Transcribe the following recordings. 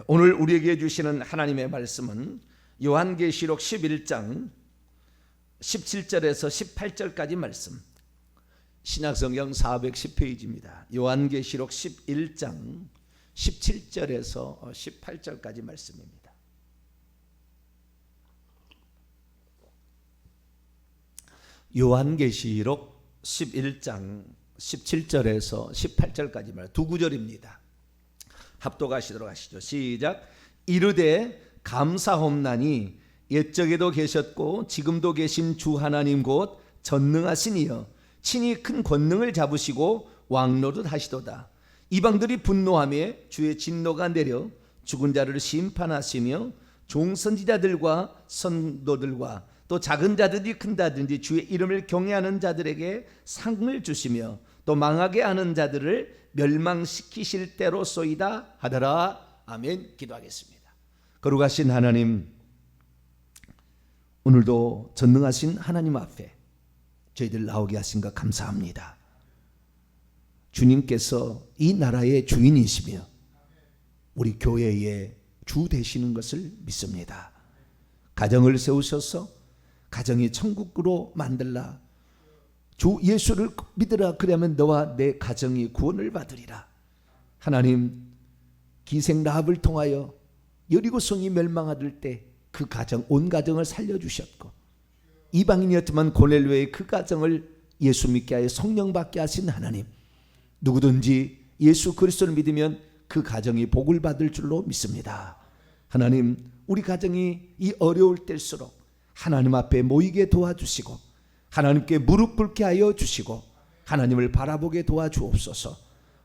오늘 우리에게 주시는 하나님의 말씀은 요한계시록 11장 17절에서 18절까지 말씀, 신약성경 410페이지입니다. 요한계시록 11장 17절에서 18절까지 말씀입니다. 요한계시록 11장 17절에서 18절까지 말, 두 구절입니다. 합독하시도록 하시죠. 시작. 이르되 감사옵나니 옛적에도 계셨고 지금도 계신 주 하나님 곧 전능하신 이여 친히 큰 권능을 잡으시고 왕노릇 하시도다. 이방들이 분노하며 주의 진노가 내려 죽은 자를 심판하시며 종선지자들과 선도들과 또 작은 자들이 큰 자든지 주의 이름을 경외하는 자들에게 상을 주시며 또 망하게 하는 자들을 멸망시키실 때로소이다 하더라. 아멘. 기도하겠습니다. 거룩하신 하나님, 오늘도 전능하신 하나님 앞에 저희들 나오게 하신 것 감사합니다. 주님께서 이 나라의 주인이시며 우리 교회의 주 되시는 것을 믿습니다. 가정을 세우셔서 가정이 천국으로 만들라. 주 예수를 믿으라. 그러면 너와 내 가정이 구원을 받으리라. 하나님, 기생 라합을 통하여 여리고성이 멸망할 때 그 가정, 온 가정을 살려주셨고, 이방인이었지만 고넬료의 그 가정을 예수 믿게 하여 성령 받게 하신 하나님, 누구든지 예수 그리스도를 믿으면 그 가정이 복을 받을 줄로 믿습니다. 하나님, 우리 가정이 이 어려울 때일수록 하나님 앞에 모이게 도와주시고 하나님께 무릎 꿇게 하여 주시고 하나님을 바라보게 도와주옵소서.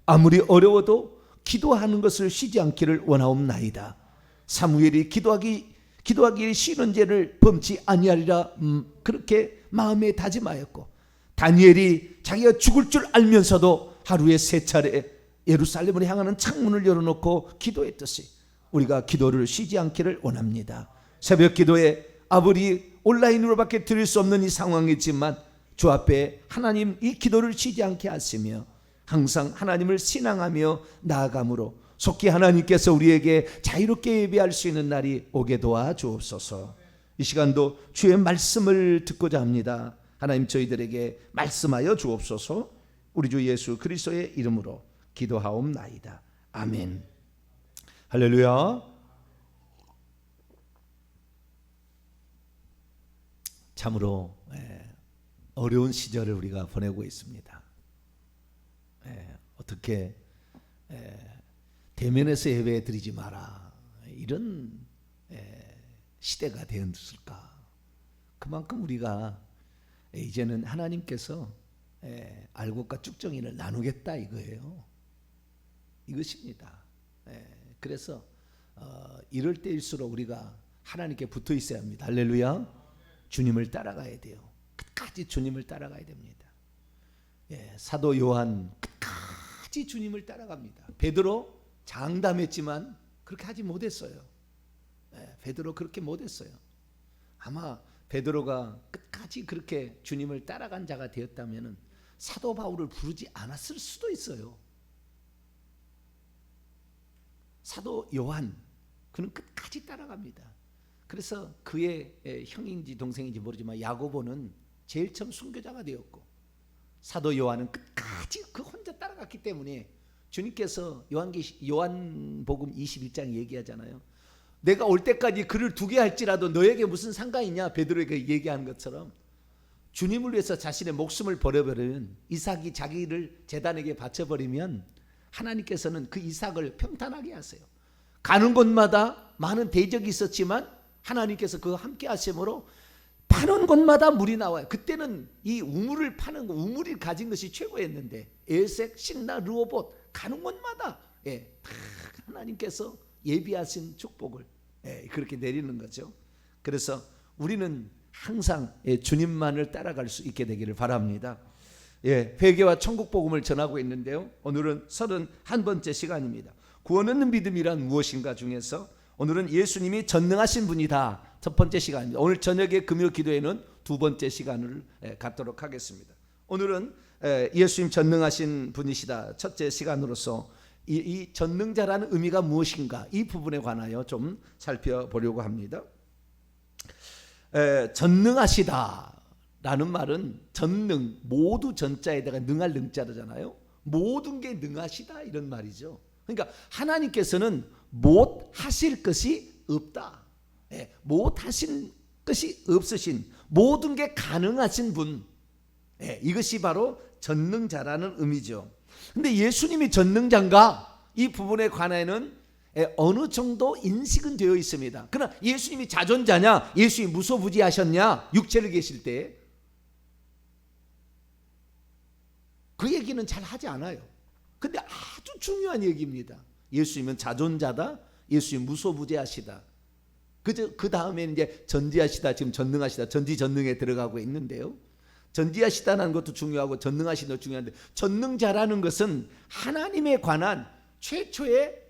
아무리 어려워도 기도하는 것을 쉬지 않기를 원하옵나이다. 사무엘이 기도하기 싫은 죄를 범치 아니하리라 그렇게 마음에 다짐하였고, 다니엘이 자기가 죽을 줄 알면서도 하루에 3차례 예루살렘을 향하는 창문을 열어놓고 기도했듯이 우리가 기도를 쉬지 않기를 원합니다. 새벽 기도에 아무리 온라인으로밖에 드릴 수 없는 이 상황이지만 주 앞에 하나님 이 기도를 쉬지 않게 하시며 항상 하나님을 신앙하며 나아감으로 속히 하나님께서 우리에게 자유롭게 예배할 수 있는 날이 오게 도와주옵소서. 이 시간도 주의 말씀을 듣고자 합니다. 하나님, 저희들에게 말씀하여 주옵소서. 우리 주 예수 그리스도의 이름으로 기도하옵나이다. 아멘. 할렐루야. 참으로 어려운 시절을 우리가 보내고 있습니다. 어떻게 대면에서 예배 드리지 마라, 이런 시대가 되었을까. 그만큼 우리가 이제는 하나님께서 알곡과 쭉정이를 나누겠다 이거예요. 이것입니다. 그래서 이럴 때일수록 우리가 하나님께 붙어 있어야 합니다. 할렐루야. 주님을 따라가야 돼요. 끝까지 주님을 따라가야 됩니다. 사도 요한 끝까지 주님을 따라갑니다. 베드로 장담했지만 그렇게 하지 못했어요. 베드로 그렇게 못했어요. 아마 베드로가 끝까지 그렇게 주님을 따라간 자가 되었다면 사도 바울을 부르지 않았을 수도 있어요. 사도 요한, 그는 끝까지 따라갑니다. 그래서 그의 형인지 동생인지 모르지만 야고보는 제일 처음 순교자가 되었고, 사도 요한은 끝까지 그 혼자 따라갔기 때문에 주님께서 요한복음 21장 얘기하잖아요. 내가 올 때까지 그를 두게 할지라도 너에게 무슨 상관이냐, 베드로에게 얘기하는 것처럼 주님을 위해서 자신의 목숨을 버려버리는 이삭이 자기를 제단에게 바쳐버리면 하나님께서는 그 이삭을 평탄하게 하세요. 가는 곳마다 많은 대적이 있었지만 하나님께서 그와 함께 하심으로 파는 곳마다 물이 나와요. 그때는 이 우물을 파는 거, 우물이 가진 것이 최고였는데 에색, 신나, 르호봇 가는 곳마다 하나님께서 예비하신 축복을 그렇게 내리는 거죠. 그래서 우리는 항상 주님만을 따라갈 수 있게 되기를 바랍니다. 회개와 천국 복음을 전하고 있는데요, 오늘은 31번째 시간입니다. 구원 얻는 믿음이란 무엇인가 중에서 오늘은 예수님이 전능하신 분이다, 첫 번째 시간입니다. 오늘 저녁에 금요 기도회는 두 번째 시간을 갖도록 하겠습니다. 오늘은 예수님 전능하신 분이시다 첫째 시간으로서 이 전능자라는 의미가 무엇인가, 이 부분에 관하여 좀 살펴보려고 합니다. 전능하시다라는 말은 전능, 모두 전자에다가 능할 능자잖아요. 모든 게 능하시다 이런 말이죠. 그러니까 하나님께서는 못 하실 것이 없다. 못 하신 것이 없으신, 모든 게 가능하신 분, 이것이 바로 전능자라는 의미죠. 근데 예수님이 전능자인가, 이 부분에 관해는 어느 정도 인식은 되어 있습니다. 그러나 예수님이 자존자냐, 예수님이 무소부지하셨냐, 육체를 계실 때 그 얘기는 잘 하지 않아요. 근데 아주 중요한 얘기입니다. 예수님은 자존자다, 예수님 무소부지하시다. 그 다음에는 이제 전지하시다, 지금 전능하시다, 전지전능에 들어가고 있는데요. 전지하시다는 것도 중요하고 전능하시다 것도 중요한데, 전능자라는 것은 하나님에 관한 최초의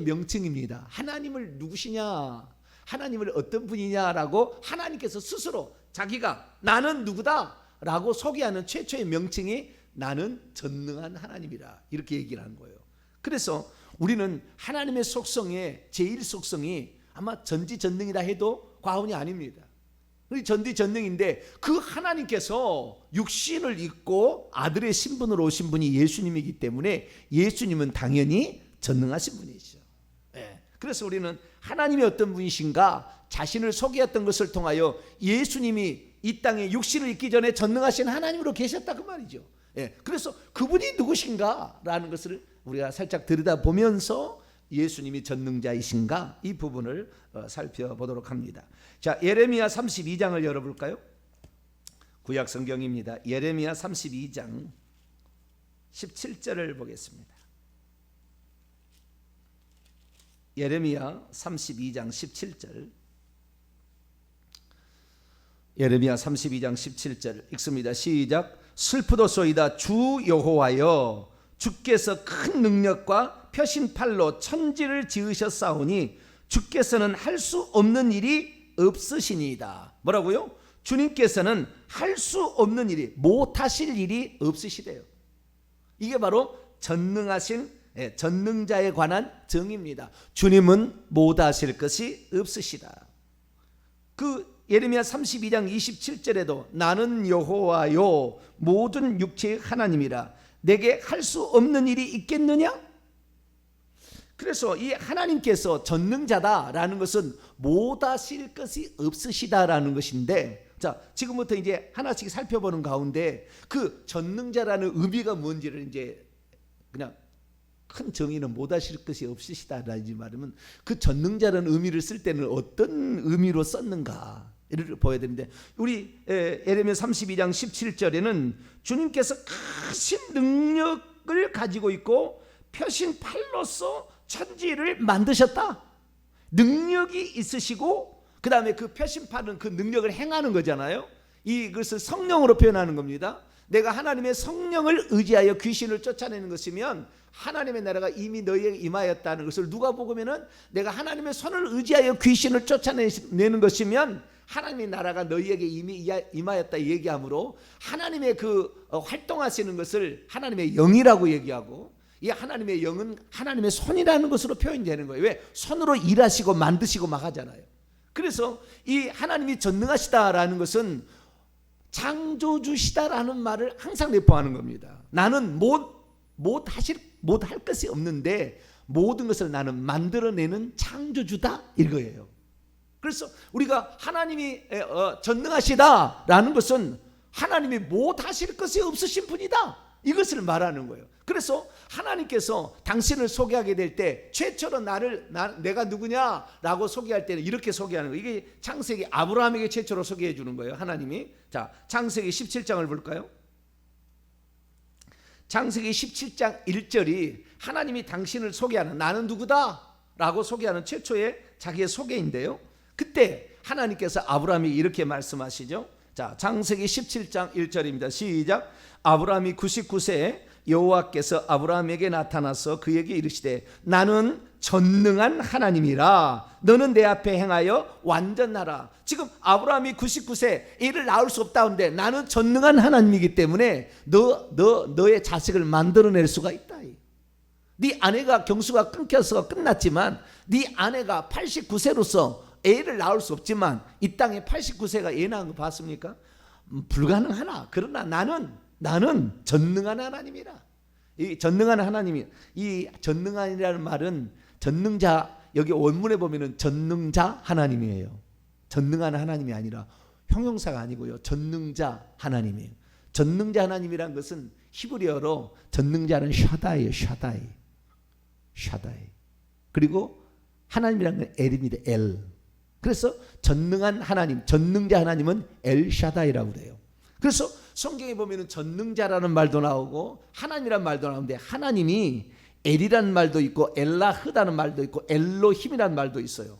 명칭입니다. 하나님을 누구시냐, 하나님을 어떤 분이냐라고 하나님께서 스스로 자기가 나는 누구다 라고 소개하는 최초의 명칭이 나는 전능한 하나님이라, 이렇게 얘기를 하는 거예요. 그래서 우리는 하나님의 속성의 제일 속성이 아마 전지전능이라 해도 과언이 아닙니다. 전지전능인데 그 하나님께서 육신을 입고 아들의 신분으로 오신 분이 예수님이기 때문에 예수님은 당연히 전능하신 분이죠. 그래서 우리는 하나님이 어떤 분이신가 자신을 소개했던 것을 통하여 예수님이 이 땅에 육신을 입기 전에 전능하신 하나님으로 계셨다 그 말이죠. 그래서 그분이 누구신가 라는 것을 우리가 살짝 들여다보면서 예수님이 전능자이신가, 이 부분을 살펴보도록 합니다. 자, 예레미야 32장을 열어볼까요? 구약 성경입니다. 예레미야 32장 17절을 보겠습니다. 예레미야 32장 17절. 예레미야 32장 17절 읽습니다. 시작. 슬프도소이다 주 여호와여, 주께서 큰 능력과 펴신 팔로 천지를 지으셨사오니 주께서는 할 수 없는 일이 없으시니이다. 뭐라고요? 주님께서는 할 수 없는 일이, 못하실 일이 없으시대요. 이게 바로 전능하신 전능자에 관한 정의입니다. 주님은 못하실 것이 없으시다. 그 예레미야 32장 27절에도 나는 여호와요 모든 육체의 하나님이라, 내게 할 수 없는 일이 있겠느냐? 그래서 이 하나님께서 전능자다라는 것은 못하실 것이 없으시다라는 것인데, 자, 지금부터 이제 하나씩 살펴보는 가운데 그 전능자라는 의미가 뭔지를 이제 그냥 큰 정의는 못하실 것이 없으시다라는 말이면 그 전능자라는 의미를 쓸 때는 어떤 의미로 썼는가를 보여야 되는데, 우리 예레미야 32장 17절에는 주님께서 크신 능력을 가지고 있고 펴신 팔로서 천지를 만드셨다. 능력이 있으시고 그 다음에 그 펴신 팔은 그 능력을 행하는 거잖아요. 이것을 성령으로 표현하는 겁니다. 내가 하나님의 성령을 의지하여 귀신을 쫓아내는 것이면 하나님의 나라가 이미 너희에게 임하였다는 것을, 누가복음에는 내가 하나님의 손을 의지하여 귀신을 쫓아내는 것이면 하나님의 나라가 너희에게 이미 임하였다 얘기하므로 하나님의 그 활동하시는 것을 하나님의 영이라고 얘기하고, 이 하나님의 영은 하나님의 손이라는 것으로 표현되는 거예요. 왜? 손으로 일하시고 만드시고 막 하잖아요. 그래서 이 하나님이 전능하시다라는 것은 창조주시다라는 말을 항상 내포하는 겁니다. 나는 못할 것이 없는데 모든 것을 나는 만들어내는 창조주다 이거예요. 그래서 우리가 하나님이 전능하시다라는 것은 하나님이 못하실 것이 없으신 분이다, 이것을 말하는 거예요. 그래서 하나님께서 당신을 소개하게 될 때 최초로 내가 누구냐라고 소개할 때는 이렇게 소개하는 거예요. 이게 창세기 아브라함에게 최초로 소개해 주는 거예요, 하나님이. 자, 창세기 17장을 볼까요? 창세기 17장 1절이 하나님이 당신을 소개하는, 나는 누구다 라고 소개하는 최초의 자기의 소개인데요, 그때 하나님께서 아브라함이 이렇게 말씀하시죠. 자, 창세기 17장 1절입니다. 시작. 아브라함이 99세에 여호와께서 아브라함에게 나타나서 그에게 이르시되 나는 전능한 하나님이라, 너는 내 앞에 행하여 완전하라. 지금 아브라함이 99세, 이를 낳을 수 없다는데 나는 전능한 하나님이기 때문에 너의 자식을 만들어낼 수가 있다. 네 아내가 경수가 끊겨서 끝났지만 네 아내가 89세로서 애를 낳을 수 없지만 이 땅에 89세가 애 낳은 거 봤습니까? 불가능하나. 그러나 나는 전능한 하나님이라. 이 전능한 하나님이, 이 전능한이라는 말은 전능자, 여기 원문에 보면은 전능자 하나님이에요. 전능한 하나님이 아니라 형용사가 아니고요, 전능자 하나님이에요. 전능자 하나님이란 것은 히브리어로 전능자는 샤다이예요. 샤다이. 그리고 하나님이란 건 엘입니다. 엘. 그래서 전능한 하나님, 전능자 하나님은 엘 샤다이라고 그래요. 그래서 성경에 보면은 전능자라는 말도 나오고 하나님이란 말도 나오는데, 하나님이 엘이라는 말도 있고 엘라흐다는 말도 있고 엘로힘이라는 말도 있어요.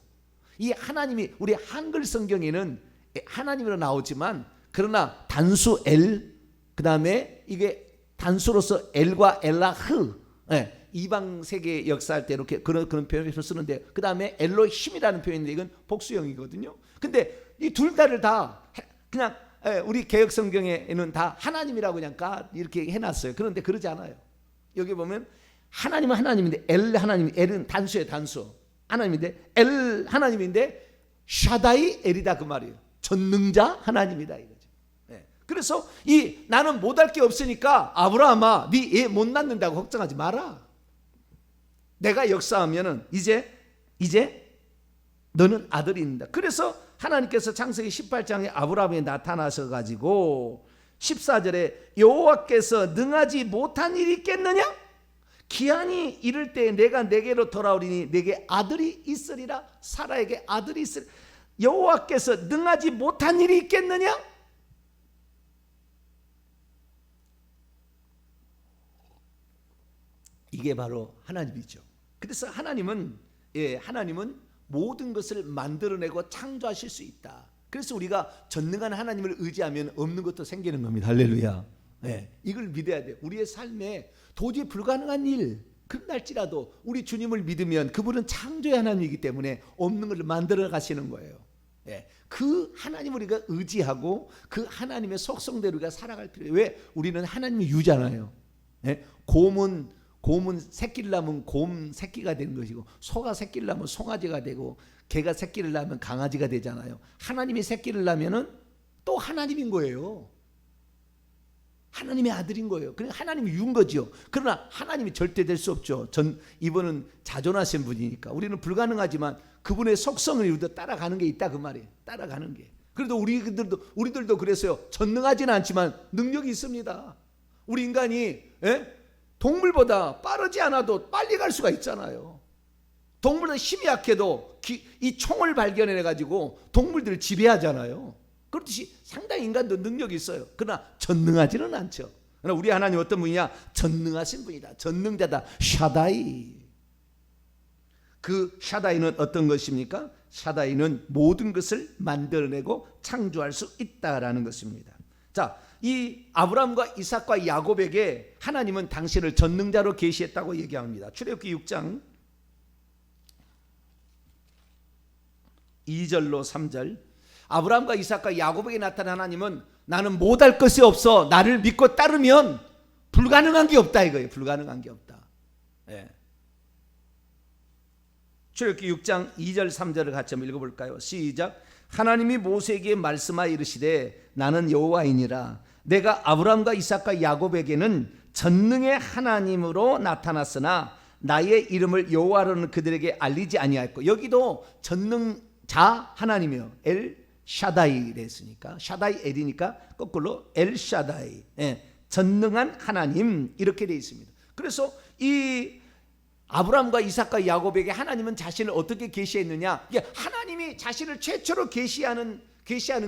이 하나님이 우리 한글 성경에는 하나님으로 나오지만, 그러나 단수 엘, 그 다음에 이게 단수로서 엘과 엘라흐, 이방 세계 역사할 때 이렇게 그런 표현을 쓰는데, 그 다음에 엘로힘이라는 표현인데 이건 복수형이거든요. 근데 이 둘 다를 다 그냥 우리 개혁 성경에는 다 하나님이라고 그냥 이렇게 해놨어요. 그런데 그러지 않아요. 여기 보면 하나님은 하나님인데 엘 하나님, 엘은 단수예요. 단수 하나님인데 엘 하나님인데 샤다이 엘이다 그 말이에요. 전능자 하나님이다 이거죠. 그래서 이 나는 못할 게 없으니까 아브라함아 네 애 못 낳는다고 걱정하지 마라. 내가 역사하면은 이제 너는 아들이 있는다. 그래서 하나님께서 창세기 18장에 아브라함에 나타나셔 가지고 14절에 여호와께서 능하지 못한 일이 있겠느냐? 기한이 이를 때 내가 내게로 돌아오리니 내게 아들이 있으리라. 사라에게 아들이 있으리라. 여호와께서 능하지 못한 일이 있겠느냐? 이게 바로 하나님이죠. 그래서 하나님은 모든 것을 만들어내고 창조하실 수 있다. 그래서 우리가 전능한 하나님을 의지하면 없는 것도 생기는 겁니다. 할렐루야. 이걸 믿어야 돼요. 우리의 삶에 도저히 불가능한 일 끝날지라도 우리 주님을 믿으면 그분은 창조의 하나님이기 때문에 없는 것을 만들어 가시는 거예요. 그 하나님을 우리가 의지하고 그 하나님의 속성대로 우리가 살아갈 필요해요. 왜? 우리는 하나님의 유잖아요. 곰은 새끼를 낳으면 곰 새끼가 되는 것이고, 소가 새끼를 낳으면 송아지가 되고, 개가 새끼를 낳으면 강아지가 되잖아요. 하나님이 새끼를 낳으면은 또 하나님인 거예요. 하나님의 아들인 거예요. 그러니까 하나님이 유인 거죠. 그러나 하나님이 절대 될 수 없죠. 이분은 자존하신 분이니까 우리는 불가능하지만 그분의 속성을 우리도 따라가는 게 있다 그 말이에요. 따라가는 게. 그래도 우리들도 그랬어요. 전능하지는 않지만 능력이 있습니다. 우리 인간이 동물보다 빠르지 않아도 빨리 갈 수가 있잖아요. 동물보다 힘이 약해도 이 총을 발견해 가지고 동물들을 지배하잖아요. 그렇듯이 상당히 인간도 능력이 있어요. 그러나 전능하지는 않죠. 그러나 우리 하나님 어떤 분이냐? 전능하신 분이다. 전능자다. 샤다이. 그 샤다이는 어떤 것입니까? 샤다이는 모든 것을 만들어내고 창조할 수 있다라는 것입니다. 자, 이 아브라함과 이삭과 야곱에게 하나님은 당신을 전능자로 계시했다고 얘기합니다. 출애굽기 6장 2절로 3절. 아브라함과 이삭과 야곱에게 나타난 하나님은 나는 못할 것이 없어. 나를 믿고 따르면 불가능한 게 없다 이거예요. 불가능한 게 없다. 출애굽기 6장 2절 3절을 같이 한번 읽어볼까요? 시작. 하나님이 모세에게 말씀하여 이르시되 나는 여호와이니라. 내가 아브라함과 이삭과 야곱에게는 전능의 하나님으로 나타났으나 나의 이름을 여호와로는 그들에게 알리지 아니하였고, 여기도 전능자 하나님이요, 엘 샤다이 됐으니까 샤다이 엘이니까 거꾸로 엘 샤다이, 전능한 하나님 이렇게 되어 있습니다. 그래서 이 아브라함과 이삭과 야곱에게 하나님은 자신을 어떻게 계시했느냐? 하나님이 자신을 최초로 계시하는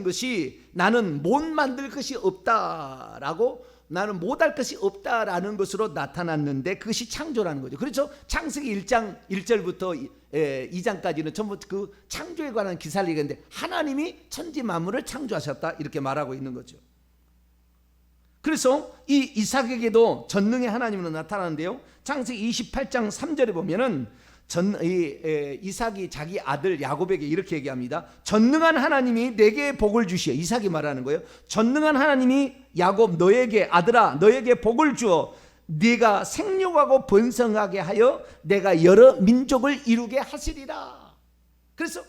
것이 나는 못 만들 것이 없다라고, 나는 못할 것이 없다라는 것으로 나타났는데 그것이 창조라는 거죠. 그렇죠? 창세기 1장 1절부터 2장까지는 전부 그 창조에 관한 기사를 얘기하는데 하나님이 천지 만물을 창조하셨다 이렇게 말하고 있는 거죠. 그래서 이 이삭에게도 전능의 하나님으로 나타나는데요. 창세기 28장 3절에 보면은 이삭이 자기 아들 야곱에게 이렇게 얘기합니다. 전능한 하나님이 내게 복을 주시어, 이삭이 말하는 거예요. 전능한 하나님이 야곱 너에게, 아들아 너에게 복을 주어 네가 생육하고 번성하게 하여 내가 여러 민족을 이루게 하시리라. 그래서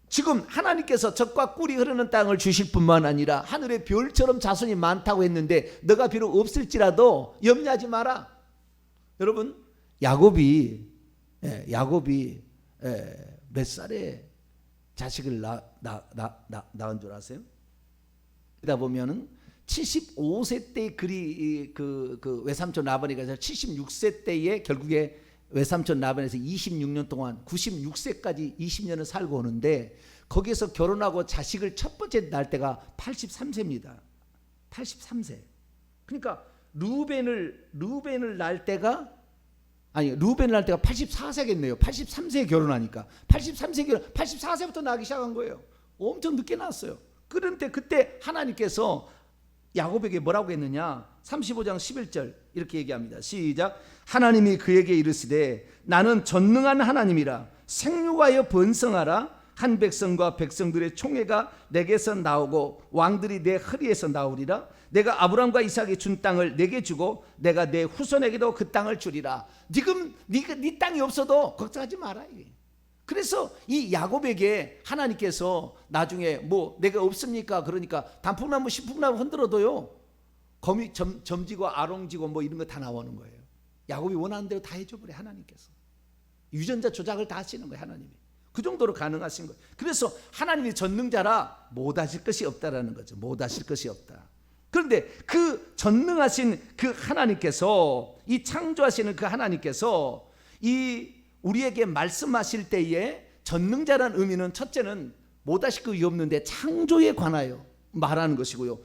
지금 하나님께서 젖과 꿀이 흐르는 땅을 주실 뿐만 아니라 하늘의 별처럼 자손이 많다고 했는데 너가 비록 없을지라도 염려하지 마라. 여러분, 야곱이 몇 살에 자식을 낳은 줄 아세요? 그러다 보면은 75세 때 그 외삼촌 라반이 가서 76세 때에 결국에 외삼촌 라반에서 26년 동안 96세까지 20년을 살고 오는데 거기에서 결혼하고 자식을 첫 번째 낳을 때가 83세입니다. 83세. 그러니까 루벤을 낳을 때가 84세겠네요. 83세에 결혼하니까 84세부터 나기 시작한 거예요. 엄청 늦게 낳았어요. 그런데 그때 하나님께서 야곱에게 뭐라고 했느냐? 35장 11절 이렇게 얘기합니다. 시작. 하나님이 그에게 이르시되 나는 전능한 하나님이라 생육하여 번성하라. 한 백성과 백성들의 총회가 내게서 나오고 왕들이 내 허리에서 나오리라. 내가 아브람과 이삭에 준 땅을 내게 주고 내가 내 후손에게도 그 땅을 주리라. 지금 네 땅이 없어도 걱정하지 마라. 그래서 이 야곱에게 하나님께서 나중에 뭐 내가 없습니까? 그러니까 단풍나무 신풍나무 흔들어도요 거미 점지고 아롱지고 뭐 이런 거 다 나오는 거예요. 야곱이 원하는 대로 다 해줘 버려. 하나님께서 유전자 조작을 다 하시는 거예요. 하나님이 그 정도로 가능하신 거예요. 그래서 하나님이 전능자라 못하실 것이 없다라는 거죠. 못하실 것이 없다. 그런데 그 전능하신 그 하나님께서, 이 창조하시는 그 하나님께서 이 우리에게 말씀하실 때에 전능자라는 의미는 첫째는 못하실 것이 없는데 창조에 관하여 말하는 것이고요.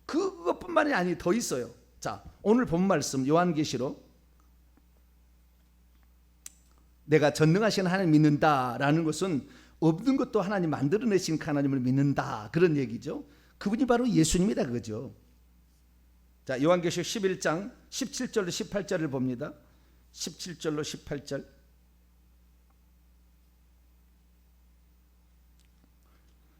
그것뿐만이 아니 더 있어요. 자, 오늘 본 말씀 요한계시록 내가 전능하신 하나님 믿는다라는 것은 없는 것도 하나님 만들어내신 하나님을 믿는다, 그런 얘기죠. 그분이 바로 예수님이다 그거죠. 자, 요한계시록 11장 17절로 18절을 봅니다. 17절로 18절.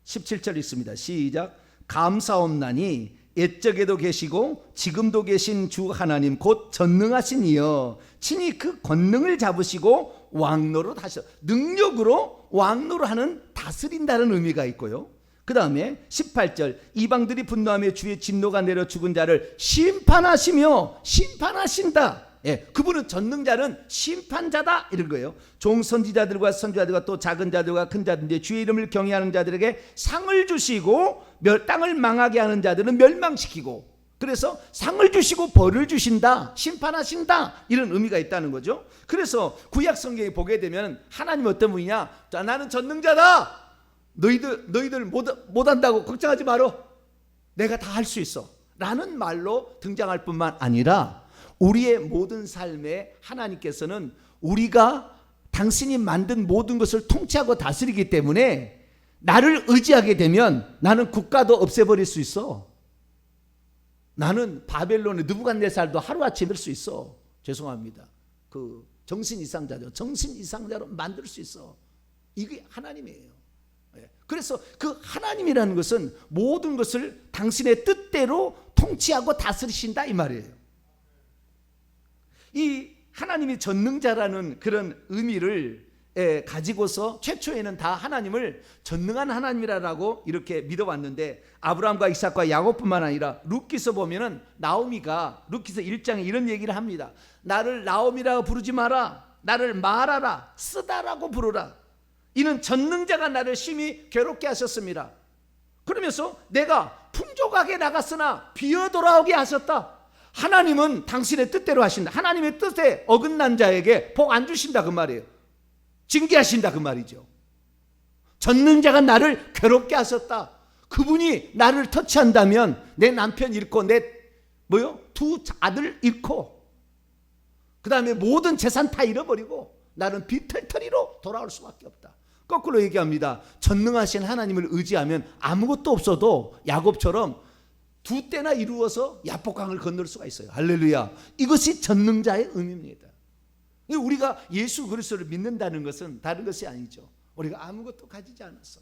17절 있습니다. 시작. 감사옵나니 옛적에도 계시고 지금도 계신 주 하나님 곧 전능하신 이여 친히 그 권능을 잡으시고 왕노로 하셔. 능력으로 왕노로 하는, 다스린다는 의미가 있고요. 그 다음에 18절. 이방들이 분노하며 주의 진노가 내려 죽은 자를 심판하시며 심판하신다. 예, 그분은 전능자는 심판자다 이런 거예요. 종 선지자들과 선지자들과 또 작은 자들과 큰 자들, 주의 이름을 경외하는 자들에게 상을 주시고 땅을 망하게 하는 자들은 멸망시키고, 그래서 상을 주시고 벌을 주신다, 심판하신다, 이런 의미가 있다는 거죠. 그래서 구약 성경에 보게 되면 하나님 어떤 분이냐? 자, 나는 전능자다. 너희들 못한다고 걱정하지 마라. 내가 다 할 수 있어 라는 말로 등장할 뿐만 아니라 우리의 모든 삶에 하나님께서는 우리가 당신이 만든 모든 것을 통치하고 다스리기 때문에 나를 의지하게 되면 나는 국가도 없애버릴 수 있어. 나는 바벨론의 느부갓네살도 하루아침에 될 수 있어. 죄송합니다. 그 정신 이상자죠. 정신 이상자로 만들 수 있어. 이게 하나님이에요. 그래서 그 하나님이라는 것은 모든 것을 당신의 뜻대로 통치하고 다스리신다 이 말이에요. 이 하나님이 전능자라는 그런 의미를 가지고서 최초에는 다 하나님을 전능한 하나님이라고 이렇게 믿어왔는데, 아브라함과 이삭과 야곱뿐만 아니라 룻기서 보면은 나오미가 룻기서 1장에 이런 얘기를 합니다. 나를 나오미라고 부르지 마라. 나를 마라라, 쓰다라고 부르라. 이는 전능자가 나를 심히 괴롭게 하셨습니다. 그러면서 내가 풍족하게 나갔으나 비어 돌아오게 하셨다. 하나님은 당신의 뜻대로 하신다. 하나님의 뜻에 어긋난 자에게 복 안 주신다 그 말이에요. 징계하신다 그 말이죠. 전능자가 나를 괴롭게 하셨다. 그분이 나를 터치한다면 내 남편 잃고 내 두 아들 잃고 그 다음에 모든 재산 다 잃어버리고 나는 비털터리로 돌아올 수밖에 없다. 거꾸로 얘기합니다. 전능하신 하나님을 의지하면 아무것도 없어도 야곱처럼 두 때나 이루어서 야복강을 건널 수가 있어요. 할렐루야. 이것이 전능자의 의미입니다. 우리가 예수 그리스도를 믿는다는 것은 다른 것이 아니죠. 우리가 아무것도 가지지 않았어.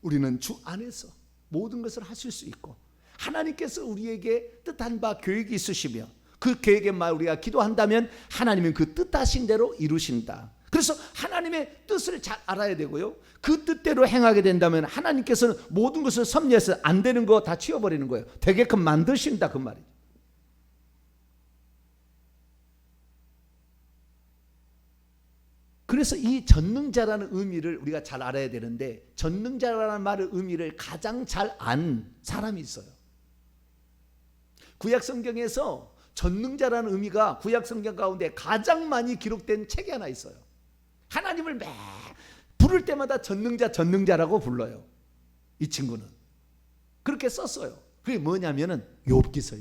우리는 주 안에서 모든 것을 하실 수 있고 하나님께서 우리에게 뜻한 바 계획이 있으시며 그 계획에 말 우리가 기도한다면 하나님은 그 뜻하신 대로 이루신다. 그래서 하나님의 뜻을 잘 알아야 되고요, 그 뜻대로 행하게 된다면 하나님께서는 모든 것을 섭리해서 안 되는 거 다 치워버리는 거예요. 되게끔 만드신다, 그 말이죠. 그래서 이 전능자라는 의미를 우리가 잘 알아야 되는데, 전능자라는 말의 의미를 가장 잘 안 사람이 있어요. 구약 성경에서 전능자라는 의미가 구약 성경 가운데 가장 많이 기록된 책이 하나 있어요. 하나님을 매 부를 때마다 전능자 전능자라고 불러요. 이 친구는 그렇게 썼어요. 그게 뭐냐면은 욥기서.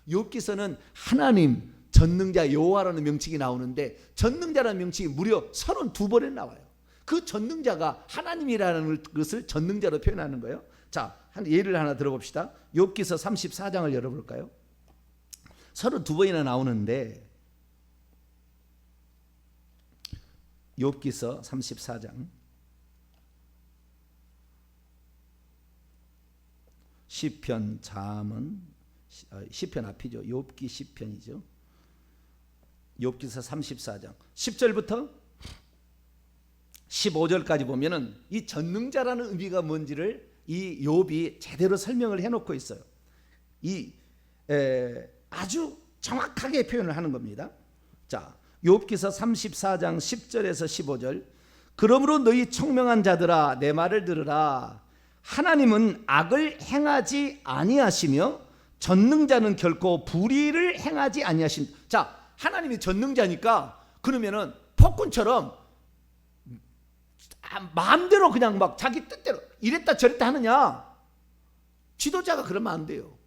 욥기서는 하나님 전능자 여호와라는 명칭이 나오는데, 전능자라는 명칭이 무려 32번에 나와요. 그 전능자가 하나님이라는 것을 전능자로 표현하는 거예요. 자, 한 예를 하나 들어봅시다. 욥기서 34장을 열어볼까요? 32번이나 나오는데, 욥기서 34장, 시편, 잠언, 시편 앞이죠. 욥기 시편이죠. 욥기서 34장 10절부터 15절까지 보면은 이 전능자라는 의미가 뭔지를 이 욥이 제대로 설명을 해놓고 있어요. 아주 정확하게 표현을 하는 겁니다. 자, 욥기서 34장 10절에서 15절. 그러므로 너희 총명한 자들아, 내 말을 들으라. 하나님은 악을 행하지 아니하시며 전능자는 결코 불의를 행하지 아니하신. 자, 하나님이 전능자니까 그러면은 폭군처럼 마음대로 그냥 막 자기 뜻대로 이랬다 저랬다 하느냐? 지도자가 그러면 안 돼요.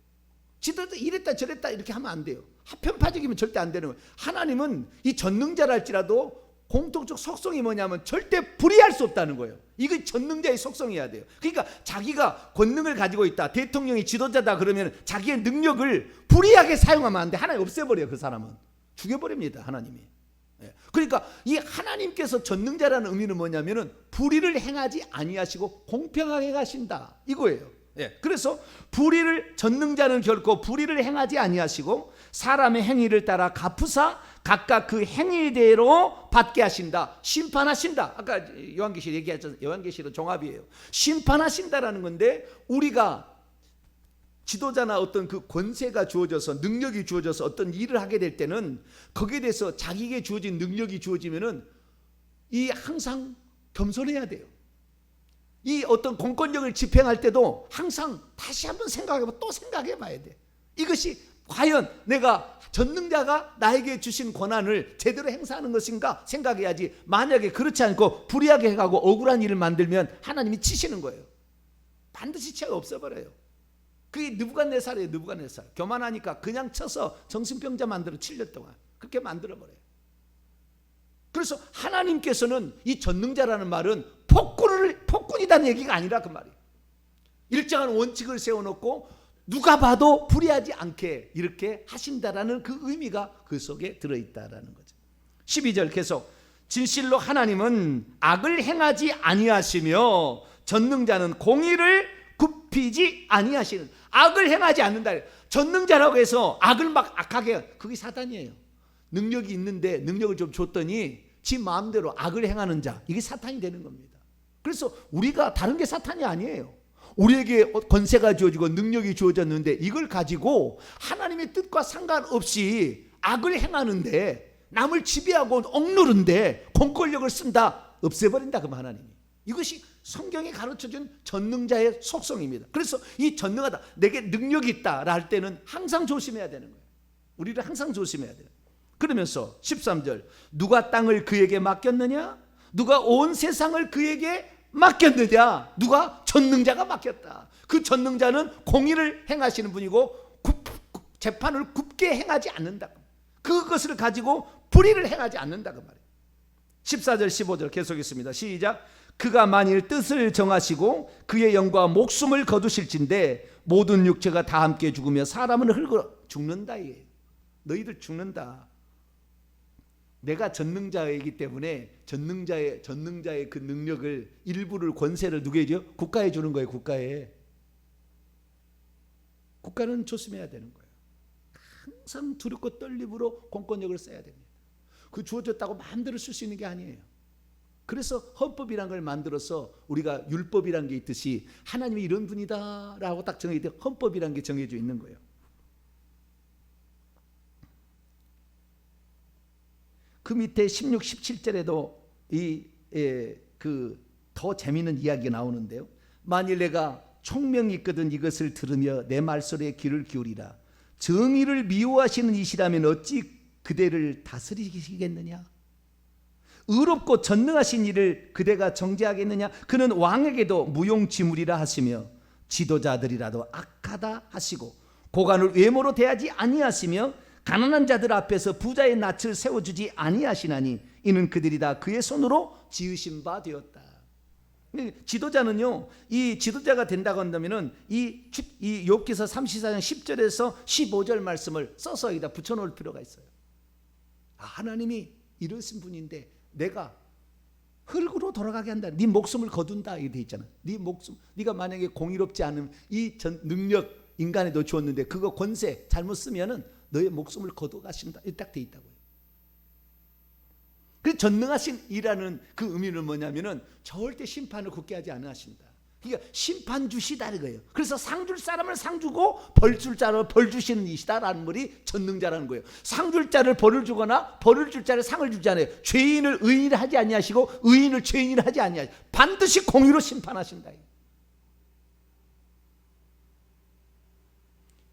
지도자 이랬다 저랬다 이렇게 하면 안 돼요. 하편파적이면 절대 안 되는 거예요. 하나님은 이 전능자랄지라도 공통적 속성이 뭐냐면 절대 불의할 수 없다는 거예요. 이게 전능자의 속성이어야 돼요. 그러니까 자기가 권능을 가지고 있다, 대통령이 지도자다 그러면 자기의 능력을 불의하게 사용하면 안 돼. 하나님 없애버려요. 그 사람은 죽여버립니다, 하나님이. 그러니까 이 하나님께서 전능자라는 의미는 뭐냐면은 불의를 행하지 아니하시고 공평하게 가신다, 이거예요. 그래서 전능자는 결코 불의를 행하지 아니하시고 사람의 행위를 따라 갚으사 각각 그 행위대로 받게 하신다, 심판하신다. 아까 요한계시록 얘기했죠. 요한계시록 종합이에요. 심판하신다라는 건데, 우리가 지도자나 어떤 그 권세가 주어져서 능력이 주어져서 어떤 일을 하게 될 때는 거기에 대해서 자기에게 주어진 능력이 주어지면은 이 항상 겸손해야 돼요. 이 어떤 공권력을 집행할 때도 항상 다시 한번 생각해보고 또 생각해봐야 돼. 이것이 과연 내가 전능자가 나에게 주신 권한을 제대로 행사하는 것인가 생각해야지. 만약에 그렇지 않고 불의하게 해가고 억울한 일을 만들면 하나님이 치시는 거예요. 반드시 치가 없어버려요. 그게 느부갓네살이에요. 느부갓네살 교만하니까 그냥 쳐서 정신병자 만들어 7년 동안 그렇게 만들어버려요. 그래서 하나님께서는 이 전능자라는 말은 폭군이라는 얘기가 아니라 그 말이에요. 일정한 원칙을 세워놓고 누가 봐도 불의하지 않게 이렇게 하신다라는 그 의미가 그 속에 들어있다라는 거죠. 12절 계속. 진실로 하나님은 악을 행하지 아니하시며 전능자는 공의를 굽히지 아니하시는. 악을 행하지 않는다. 전능자라고 해서 악을 막 악하게, 그게 사탄이에요. 능력이 있는데 능력을 좀 줬더니 지 마음대로 악을 행하는 자, 이게 사탄이 되는 겁니다. 그래서 우리가 다른 게 사탄이 아니에요. 우리에게 권세가 주어지고 능력이 주어졌는데 이걸 가지고 하나님의 뜻과 상관없이 악을 행하는데, 남을 지배하고 억누른데 공권력을 쓴다, 없애버린다, 그럼 하나님이. 이것이 성경이 가르쳐준 전능자의 속성입니다. 그래서 이 전능하다, 내게 능력이 있다 할 때는 항상 조심해야 되는 거예요. 우리를 항상 조심해야 돼요. 그러면서 13절, 누가 땅을 그에게 맡겼느냐? 누가 온 세상을 그에게 맡겼느냐? 누가? 전능자가 맡겼다. 그 전능자는 공의를 행하시는 분이고 재판을 굽게 행하지 않는다. 그것을 가지고 불의를 행하지 않는다, 그 말이에요. 14절 15절 계속했습니다. 시작. 그가 만일 뜻을 정하시고 그의 영과 목숨을 거두실진데 모든 육체가 다 함께 죽으며 사람은 흙으로 죽는다. 이게 너희들 죽는다. 내가 전능자이기 때문에 전능자의 그 능력을, 일부를, 권세를 누구에게 줘? 국가에 주는 거예요. 국가에. 국가는 조심해야 되는 거예요. 항상 두렵고 떨림으로 공권력을 써야 됩니다. 그 주어졌다고 마음대로 쓸 수 있는 게 아니에요. 그래서 헌법이란 걸 만들어서 우리가 율법이란 게 있듯이 하나님이 이런 분이다 라고 딱 정해져 헌법이란 게 정해져 있는 거예요. 그 밑에 16, 17절에도 더 재미있는 이야기가 나오는데요. 만일 내가 총명이 있거든 이것을 들으며 내 말소리에 귀를 기울이라. 정의를 미워하시는 이시라면 어찌 그대를 다스리시겠느냐? 의롭고 전능하신 이를 그대가 정죄하겠느냐? 그는 왕에게도 무용지물이라 하시며 지도자들이라도 악하다 하시고 고관을 외모로 대하지 아니하시며 가난한 자들 앞에서 부자의 낯을 세워주지 아니하시나니 이는 그들이 다 그의 손으로 지으신 바 되었다. 지도자는요, 이 지도자가 된다고 한다면은 이 욥기서 34장 10절에서 15절 말씀을 써서 여기다 붙여놓을 필요가 있어요. 하나님이 이러신 분인데 내가 흙으로 돌아가게 한다. 네 목숨을 거둔다. 이렇게 돼 있잖아. 네 목숨, 네가 만약에 공의롭지 않으면 이 능력 인간에 너 주었는데 그거 권세 잘못 쓰면은 너의 목숨을 거둬가신다. 이렇게 딱 돼 있다고요. 그 전능하신 이라는 그 의미는 뭐냐면은 절대 심판을 굳게 하지 않으신다. 그러니까 심판 주시다 이거예요. 그래서 상 줄 사람을 상 주고 벌 줄 자를 벌 주시는 이시다라는 말이 전능자라는 거예요. 상 줄 자를 벌을 주거나 벌을 줄 자를 상을 주지 않아요. 죄인을 의인을 하지 아니하시고 의인을 죄인을 하지 아니하시고 반드시 공의로 심판하신다.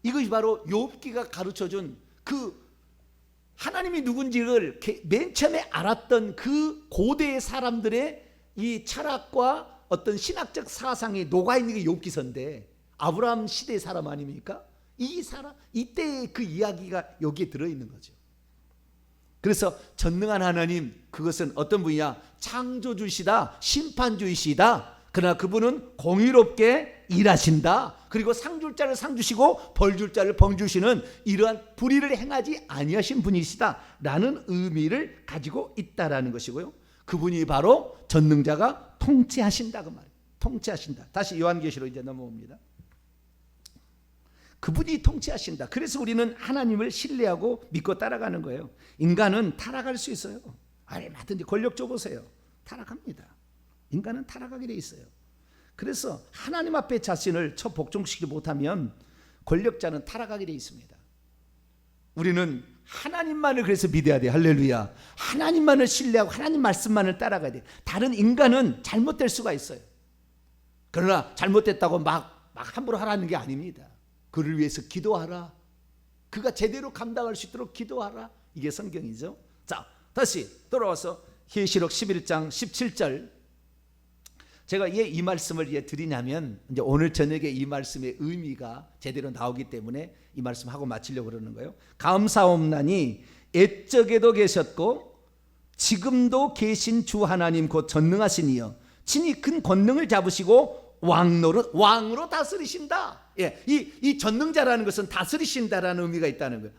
이것이 바로 욥기가 가르쳐준 그 하나님이 누군지를 맨 처음에 알았던 그 고대의 사람들의 이 철학과 어떤 신학적 사상이 녹아있는 게 욥기서인데 아브라함 시대의 사람 아닙니까? 이 사람 이때의 그 이야기가 여기에 들어있는 거죠. 그래서 전능한 하나님 그것은 어떤 분이냐? 창조주시다, 심판주이시다. 그러나 그분은 공의롭게 일하신다. 그리고 상 줄 자를 상 주시고 벌 줄 자를 벌 주시는 이러한 불의를 행하지 아니하신 분이시다 라는 의미를 가지고 있다라는 것이고요. 그분이 바로 전능자가 통치하신다 그 말이에요. 통치하신다. 다시 요한계시로 이제 넘어옵니다. 그분이 통치하신다. 그래서 우리는 하나님을 신뢰하고 믿고 따라가는 거예요. 인간은 타락할 수 있어요. 얼마든지 권력 줘보세요. 타락합니다. 인간은 타락하게 돼 있어요. 그래서 하나님 앞에 자신을 복종시키지 못하면 권력자는 타락하게 돼 있습니다. 우리는 하나님만을 그래서 믿어야 돼. 할렐루야. 하나님만을 신뢰하고 하나님 말씀만을 따라가야 돼. 다른 인간은 잘못될 수가 있어요. 그러나 잘못됐다고 막 함부로 하라는 게 아닙니다. 그를 위해서 기도하라. 그가 제대로 감당할 수 있도록 기도하라. 이게 성경이죠. 자, 다시 돌아와서 계시록 11장 17절. 제가 왜 이 말씀을 드리냐면 이제 오늘 저녁에 이 말씀의 의미가 제대로 나오기 때문에 이 말씀 하고 마치려고 그러는 거예요. 감사옵나니 옛적에도 계셨고 지금도 계신 주 하나님 곧 전능하신 이여 친히 큰 권능을 잡으시고 왕으로 다스리신다. 이 전능자라는 것은 다스리신다라는 의미가 있다는 거예요.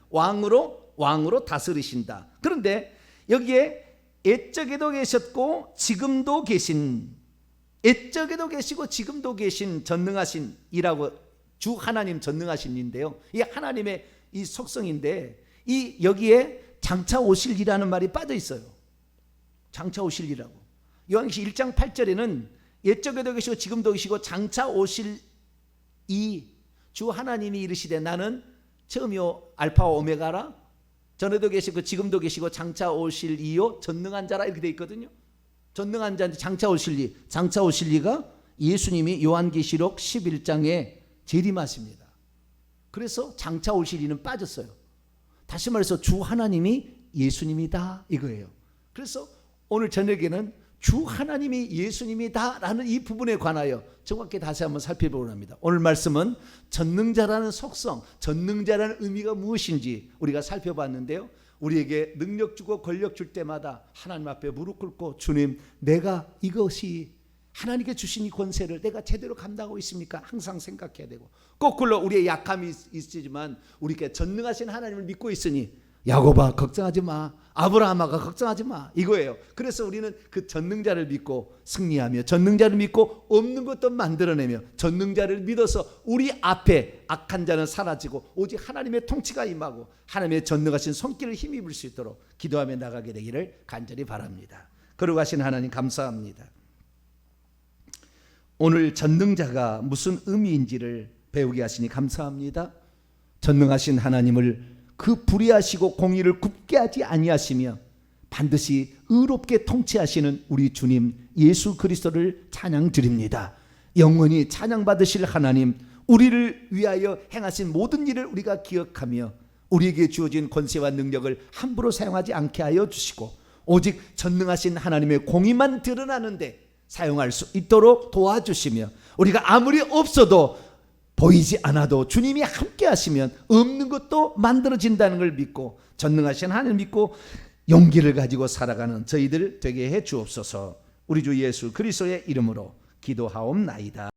왕으로 다스리신다. 그런데 여기에 옛적에도 계셨고 지금도 계신, 옛적에도 계시고 지금도 계신 전능하신 이라고 주 하나님 전능하신인데요. 이 하나님의 이 속성인데 이 여기에 장차 오실 이라는 말이 빠져 있어요. 장차 오실 이라고. 요한계시 1장 8절에는 옛적에도 계시고 지금도 계시고 장차 오실 이 주 하나님이 이르시되 나는 처음이요 알파와 오메가라. 전에도 계시고 지금도 계시고 장차 오실 이요 전능한 자라 이렇게 돼 있거든요. 전능한 자인데 장차 오실 이, 장차 오실 이가 예수님이 요한계시록 11장에 재림하십니다. 그래서 장차 오실 이는 빠졌어요. 다시 말해서 주 하나님이 예수님이다 이거예요. 그래서 오늘 저녁에는 주 하나님이 예수님이다 라는 이 부분에 관하여 정확히 다시 한번 살펴보려 합니다. 오늘 말씀은 전능자라는 속성, 전능자라는 의미가 무엇인지 우리가 살펴봤는데요. 우리에게 능력 주고 권력 줄 때마다 하나님 앞에 무릎 꿇고 주님 내가 이것이 하나님께 주신 이 권세를 내가 제대로 감당하고 있습니까? 항상 생각해야 되고 거꾸로 우리의 약함이 있지만 우리께 전능하신 하나님을 믿고 있으니 야곱아 걱정하지 마, 아브라함아 걱정하지 마, 이거예요. 그래서 우리는 그 전능자를 믿고 승리하며, 전능자를 믿고 없는 것도 만들어내며, 전능자를 믿어서 우리 앞에 악한 자는 사라지고 오직 하나님의 통치가 임하고 하나님의 전능하신 손길을 힘입을 수 있도록 기도하며 나가게 되기를 간절히 바랍니다. 거룩하신 하나님 감사합니다. 오늘 전능자가 무슨 의미인지를 배우게 하시니 감사합니다. 전능하신 하나님을 그 불의하시고 공의를 굽게 하지 아니하시며 반드시 의롭게 통치하시는 우리 주님 예수 그리스도를 찬양드립니다. 영원히 찬양받으실 하나님, 우리를 위하여 행하신 모든 일을 우리가 기억하며 우리에게 주어진 권세와 능력을 함부로 사용하지 않게 하여 주시고 오직 전능하신 하나님의 공의만 드러나는데 사용할 수 있도록 도와주시며, 우리가 아무리 없어도 보이지 않아도 주님이 함께 하시면 없는 것도 만들어진다는 걸 믿고 전능하신 하나님을 믿고 용기를 가지고 살아가는 저희들 되게 해 주옵소서. 우리 주 예수 그리스도의 이름으로 기도하옵나이다.